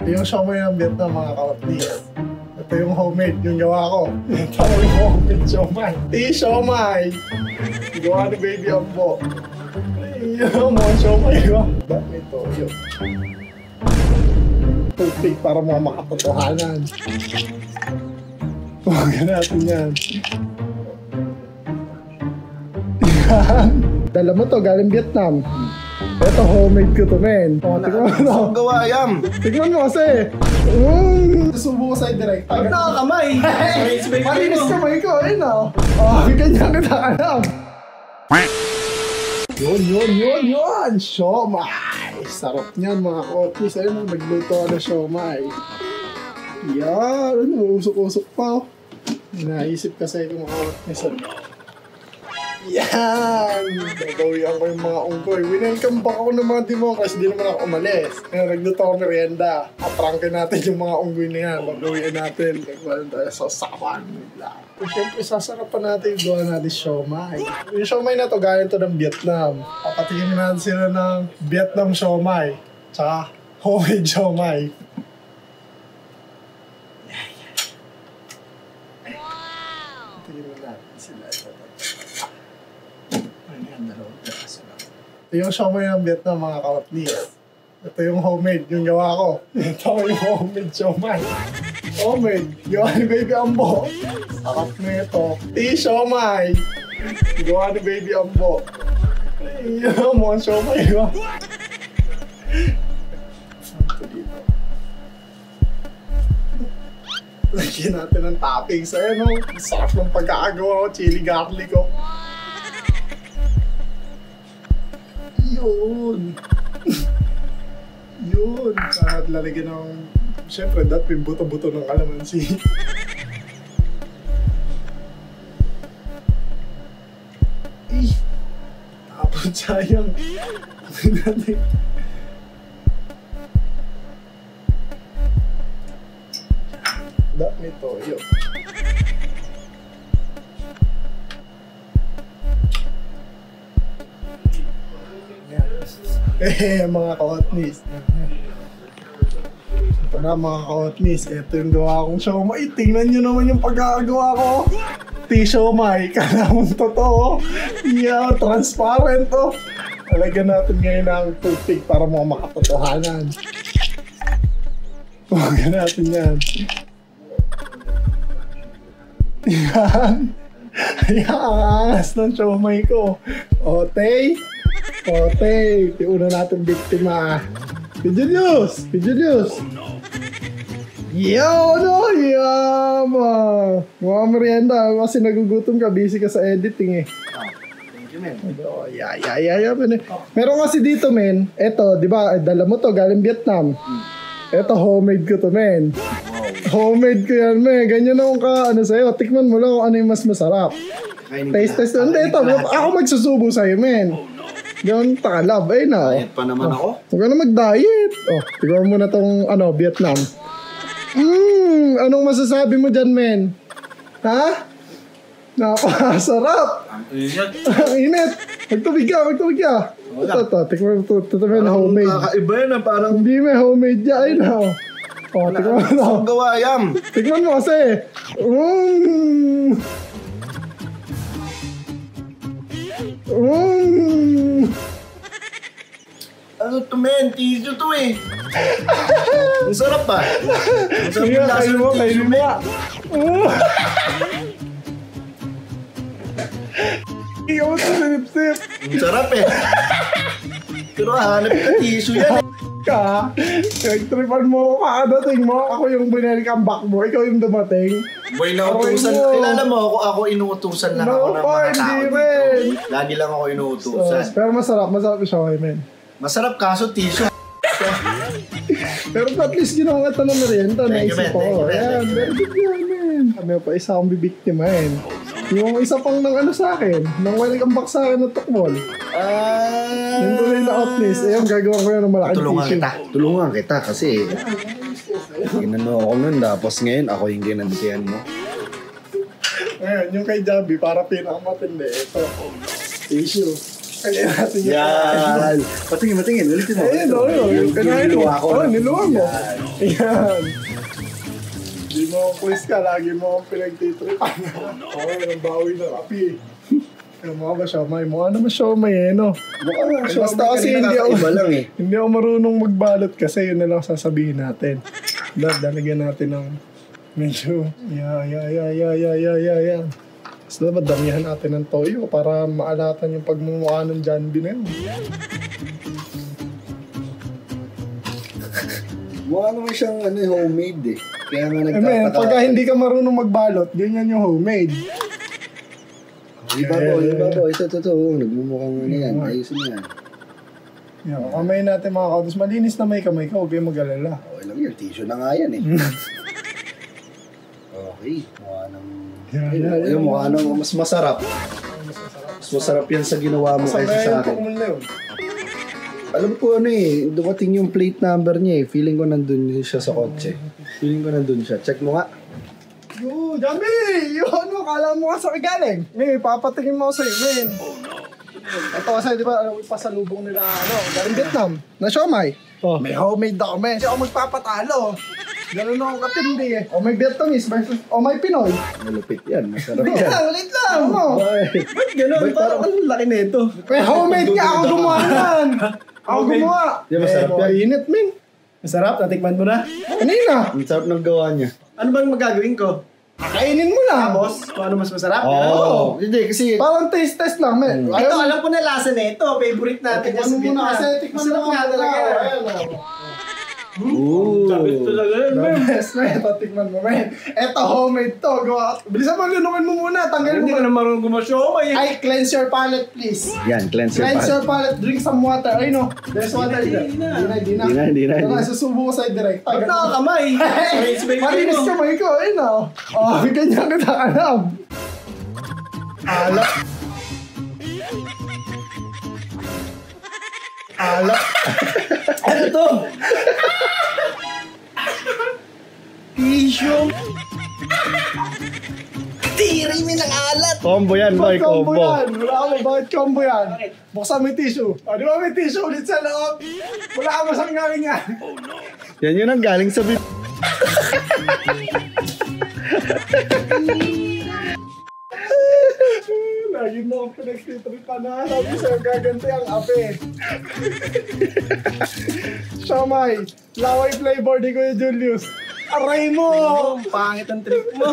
Yung siomay ng Vietnam, mga kapatid. Ito yung homemade, yung gawa ko. Ito yung homemade siomay. Siomay! Gawa ni Baby Ambo. Yung mga siomay, di ba? Ba't may toyo? Toothpick para mga makatotohanan. Huwag natin yan. Yan. Dala mo to, galing Vietnam. Ito, homemade ko to, men. O, tignan mo to. Saan gawa yan? Tignan mo kasi. Susubo ko sa'yo direct. Pag nakakamay. Malinis kamay ko, ayun o. Ganyan kita alam. Yun. Siomay. Sarap niyan, mga kotis. Ayun, nagluto ako ng siomay. Yan. Usok-usok pa. Naisip kasi yung mga kotis. Yan! Nagawian ko yung mga unggoy. Winelcome back ako ng mga Democrats. Di naman ako umalis. Ngayon, nagluto ako merienda. Aprangkin natin yung mga unggoy na yan. Magawian natin. Nagwalan tayo sa sawan. Siyempre, sasarapan natin yung gawa natin siomay. Yung siomay na to, galing to ng Vietnam. Papatingin natin sila ng Vietnam siomay. Tsaka homemade siomay. Tingin natin sila. Ito yung siomay ng Vietnam, mga kapatid. Ito yung homemade, yung gawa ko. Ito yung homemade siomay. Homemade, gawa ni Baby Ambo. Sarap na ito. Siomay. Gawa ni Baby Ambo. Yung mga siomay, di ba? Ito dito. Lagyan natin ng toppings. Ayan o, sarap ng pagkakagawa ko. Chili garlic ko. Yun. At lalagyan ng... Siyempre, dapat yung buto-buto ng kalamansi. Tapos sayang. Dapat may toyo. Mga ka-hotnies. Ito na, mga ka-hotnies. Ito yung gawa kong siomay. Tingnan nyo naman yung pagkakagawa ko. Siomay. Kala mong totoo. Yeah, transparent to. Talagyan natin ngayon ng toothpick para mga makatotohanan. Huwag natin yan. Yan. Yan, ang angas ng siomay ko. Otey. Una natin biktima. Pigeonius! Mga merienda. Kasi nagugutom ka, busy ka sa editing eh. Thank you, men. Meron kasi dito, men. Eto, di ba, dala mo to, galing Vietnam. Eto, homemade ko to, men. Homemade ko yan, men. Ganyan akong sa'yo. Tikman mo lang kung ano yung mas masarap. Taste. Hindi, ito. Ako magsusubo sa'yo, men. Ganun takalab, ay na. Diet pa naman ako. Huwag ka na mag-diet. Tignan mo na tong, Vietnam. Anong masasabi mo dyan, men? Ha? Napakasarap. Ang init. Ang init. Magtubig ka. Ito, tikman mo ito. Ito may homemade. Kakaiba yan, parang... Hindi may homemade yan, ay na. Tikman mo na. Saan gawa yan? Tikman mo kasi. Ano to, men? Tissue to eh. Ang sarap pa. Ang sarap yung lasa ng tissue, men. Ikaw mo ito sinip-sip. Ang sarap eh. Pero hanap ka tissue yan eh. Nagtripan mo ako kakadating mo. Ako yung binelcome back mo. Ikaw yung dumating. Boy, nautusan. Kilala mo ako inuutusan lang ako ng mga tao dito. Lagi lang ako inuutusan. Pero masarap yung siomay, men. Masarap kaso tissue. Pero at least ginawa ka ng merienda. Naisip ko. Ayan, very good yan, men. Kami pa isa akong bibiktimahin. Yung isa pang sa akin. Nang welcome back sa akin na tukmol. Yung tuloy na hotness. Ayun, gagawa ko yan ng malaking tissue. Tulungan kita kasi ginano ako nun. Tapos ngayon ako yung ginantihan mo. Ngayon, yung kay Javi para pinakamatindi. Ito. Tissue. Kaya natin yung Yan. Patingin. Ulitin mo. ayun, yung kinain mo. Niluwa ko. Niluwa mo. Yan. Hindi mo akong quiz ka, lagi mo akong pinagtitripan. Nang bawi na rapi. Yung mukha ba siomay? Mukha naman siomay no? Mukha nga siya. Basta kasi hindi ako, lang eh. hindi ako marunong magbalot kasi yun na lang sasabihin natin. Lalagyan natin ng medyo ya. Tapos dapat damihan natin ng toyo para maalatan yung pagmumukha ng Janby na yun. Mukha naman siyang homemade eh. Kaya nga Men, pagka hindi ka marunong magbalot, ganyan yung homemade. Iba po. Ito. Nagmumukhang yan. Ayusin mo yan. Yan, kamay natin mga kautos. Malinis na may kamay ka, huwag kayong mag-alala. Okay lang yun. Tissue na nga yan eh. Okay. Mukha ng... Yung mukha ng mas masarap. Mas masarap yan sa ginawa mo kaysa sa akin. Alam ko dumating yung plate number niya eh. Feeling ko nandun siya sa kotse. Feeling ko nandun siya. Check mo nga. Yo, Jambi! Kala mo nga sa kagaling. May papatingin mo ako sa'yo, men. Ito kasi, di ba, pasalubong nila, galing Vietnam, na siomay. Oh. May homemade ako, men. Kasi ako magpapatalo. Ganun ako katindi eh. O may Vietnamese versus, o may Pinoy. Malupit yan. Masarap yan. Ulit lang. Ba't ganun? Parang anong laki nito? May homemade nga, ako gumawa yan. Ako gumawa. Di masarap yan. Init, men. Masarap, natikman mo na. Kanina. Ang sarap ng gawa niya. Ano bang magagawin ko? Kainin mo lang. Tapos, kung ano mas masarap? Oo. Hindi, kasi... Parang taste lang, men. Ito, alam ko na lasa na ito. Favorite natin Tikman mo muna kasi, tikman mo Masarap nga talaga. Ooh. Sabit talaga yun, men. Best, men. Tikman mo, men. Ito, homemade to. Gawa. Bilisan mo, lunukin mo muna. Tanggalin Hindi mo. ka na marunong gumasyo. Ay, cleanse your palate, please. Yan, cleanse your Cleanse palate. your palate. Drink some water. Ay, no. There's water there. Hindi Hindi na. Hindi na. Susubo ko sa'yo direct. Pag nakakamay. Malinis kamay ko. Ay, no. Oh, ganyan kita alam. Alak. Ano to? Tissue. Tiri mo ng alat. Combo yan, boy. Combo Combo. yan. Wala ako, bakit combo yan? Buksan mo yung tissue. O, di ba may tissue ulit sa loob? Wala ka masangawin yan. Yan yun ang galing sa bit. Lagi mo akong pinagtitripan na. Sabi sa'yo, gaganti ang ape. Siomay, laway flavor ni Kuya Julius. Aray mo! Pangit ang trip mo.